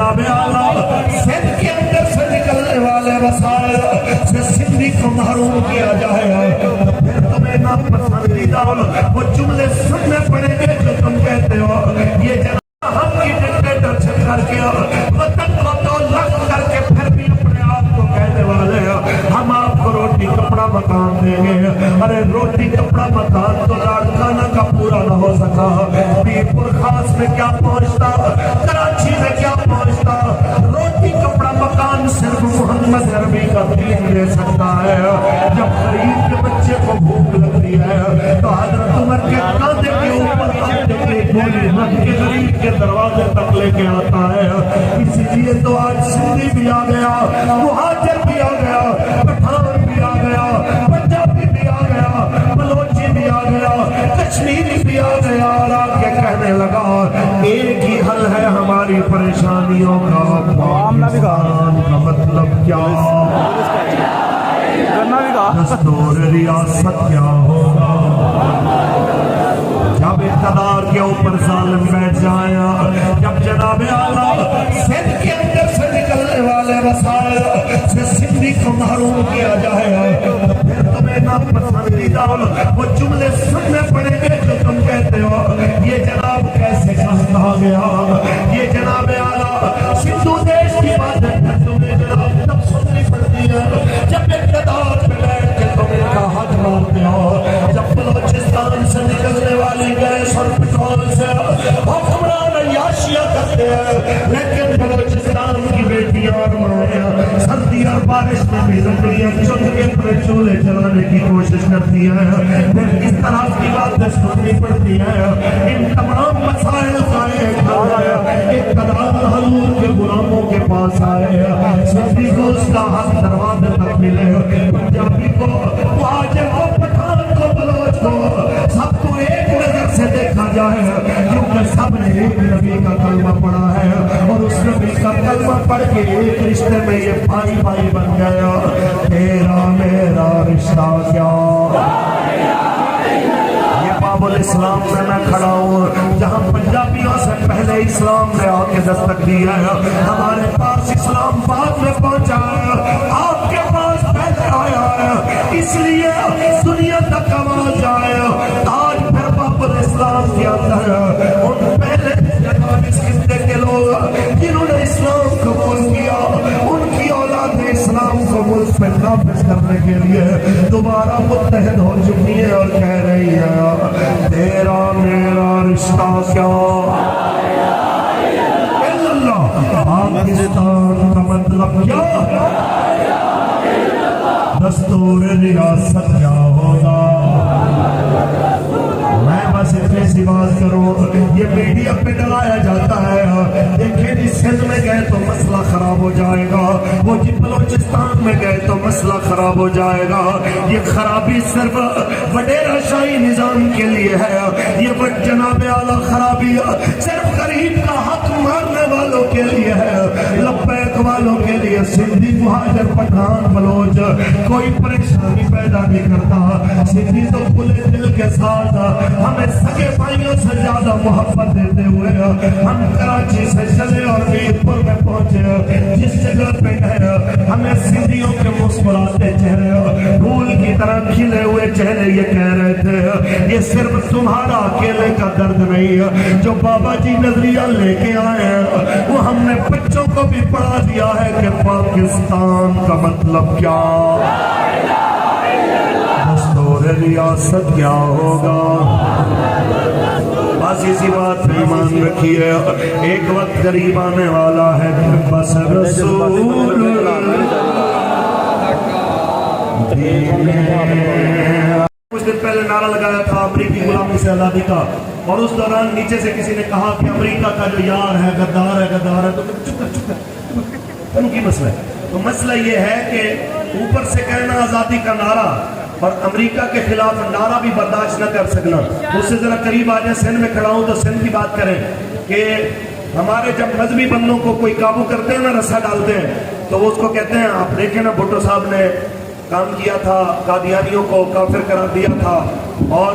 سندھ کے اندر سے نکلنے والے وسائل سے سندھی کو محروم کیا جائے، پھر تمہیں ناپسندیدہ وہ جملے سننے پڑیں گے جو تم کہتے ہو یہ جناب ہم کی ڈکٹیٹرشپ کر کے وطن کو تو لگ کر کے پھر بھی اپنے آپ کو کہنے والے ہم آپ کو روٹی کپڑا مکان دیں گے۔ ارے روٹی کپڑا مکان تو لاڑکانہ کا پورا نہ ہو سکا، پیر پور خاص میں کیا پہنچتا، کراچی میں کیا پہنچتا، روٹی کپڑا مکان صرف محمد عربی کا دین دے سکتا ہے۔ جب غریب کے بچے کو بھوک لگتی ہے تو حضرت عمر کے کاندھے کے اوپر آٹے کی گولی رکھ کے غریب کے دروازے تک لے کے آتا ہے۔ اسی لیے تو آج سندھی بھی آ گیا، مہاجر بھی آ گیا، پٹھان بھی آ گیا، پنجابی بھی آ گیا، بلوچی بھی آ گیا، کشمیری بھی آ گیا، اور آ کے کہنے لگا ایک ہی حل ہے ہماری پریشانیوں کا، پاکستان کا مطلب کیا، دستور ریاست کیا ہوگا۔ جب اقتدار کے اوپر ظالم بیٹھ جائے، جب جناب اعلیٰ سندھ کے اندر سے نکلنے والے وسائل سے سندھی کو محروم کیا جائے، پھر تمہیں ناپسندیدہ وہ جملے سننے پڑیں گے جو تم کہتے ہو یہ جناب کیسے کہا گیا، یہ جناب اعلیٰ سندھو دیش کی باتیں تمہیں جناب تب سننی پڑتی ہے جب اقتدار پہ بیٹھ کے تم ان کا حق مارتے ہو۔ جب بلوچستان سے نکلنے والی گیس اور پٹرول سے حکمران عیاشیاں کرتے ہیں، لیکن بلوچستان کی بیٹیاں اور مائیں سردی اور بارش میں بھی لکڑیاں چن کے اپنے چولہے چلانے کی کوشش کرتی ہیں، پھر اس طرح کی باتیں سننی پڑتی ہیں۔ ان تمام مسائل کا اقتدار حضور کے غلاموں کے پاس آئے، سندھی کو اس کا حق دروازے تک ملے، پنجابی کو، مہاجر کو، پٹھان کو، بلوچ کو، سب کو ایک نظر سے دیکھا جائے، کیونکہ سب نے ایک نبی کا کلمہ پڑھا ہے، اور اس نبی کا کلمہ پڑھ کے ایک رشتے میں یہ بھائی بھائی بن گیا۔ تیرا میرا رشتہ کیا، یہ باب الاسلام میں میں کھڑا ہوں جہاں پنجابیوں سے پہلے اسلام نے آ کے دستک دی ہے، ہمارے پاس اسلام بعد میں پہنچا ہے، آپ کے پاس پہلے آیا ہے، اس لیے دنیا تک آواز آئے۔ آج پھر باب الاسلام کے اندر ان پہلے 45 خطے کے لوگ جنہوں نے اسلام قبول کیا، ان کی اولاد نے اسلام کو ملک پہ نافذ کرنے کے لیے دوبارہ متحد ہو چکی ہے اور کہہ رہی ہے تیرا میرا رشتہ کیا، پاکستان کا مطلب کیا، دستور ریاست کیا ہوگا۔ میں بس اتنے سی بات کروں، یہ میڈیا پہ ڈرایا جاتا ہے، دیکھیں جی سندھ میں گئے تو مسئلہ خراب ہو جائے گا، وہ جی بلوچستان میں گئے تو مسئلہ خراب ہو جائے گا۔ یہ خرابی صرف وڈیرہ شاہی نظام کے لیے ہے، یہ جناب اعلیٰ خرابی صرف غریب کا حق مارنے والوں کے لیے ہے، لبیک والوں کے لیے سندھی مہاجر پٹھان بلوچ کوئی پریشانی پیدا نہیں کرتا۔ سندھی تو کھلے دل کے ساتھ ہمیں سگے بھائیوں سے زیادہ محبت دیتے ہوئے ہم کراچی سے چلے اور میر پور میں پہنچے، جس جگہ پہ گئے ہمیں سندھیوں کے مسکراتے چہرے، پھول کی طرح کھلے ہوئے چہرے یہ کہہ رہے تھے یہ صرف تمہارا اکیلے کا درد نہیں ہے، جو بابا جی نظریہ لے کے آئے ہیں وہ ہم نے بچوں کو بھی پڑھا دیا ہے کہ پاکستان کا مطلب کیا، دستور ریاست کیا ہوگا۔ بس اسی بات پہ ایمان رکھیے، ایک وقت قریب آنے والا ہے بس رسول کچھ دن پہلے نعرہ لگایا تھا امریکی غلامی سے آزادی کا، اور اس دوران نیچے سے کسی نے کہا کہ امریکہ کا جو یار ہے غدار ہے، تو چپ ان کی مسئلہ ہے۔ تو مسئلہ یہ ہے کہ اوپر سے کہنا آزادی کا نعرہ اور امریکہ کے خلاف نعرہ بھی برداشت نہ کر سکنا۔ اس سے ذرا قریب آ جائیں، سندھ میں کھڑا ہوں تو سندھ کی بات کریں کہ ہمارے جب مذہبی بندوں کو کوئی قابو کرتے ہیں نا، رسا ڈالتے ہیں، تو وہ اس کو کہتے ہیں آپ دیکھیں نا بھٹو صاحب نے کام کیا تھا، قادیانیوں کو کافر قرار دیا تھا، اور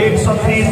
130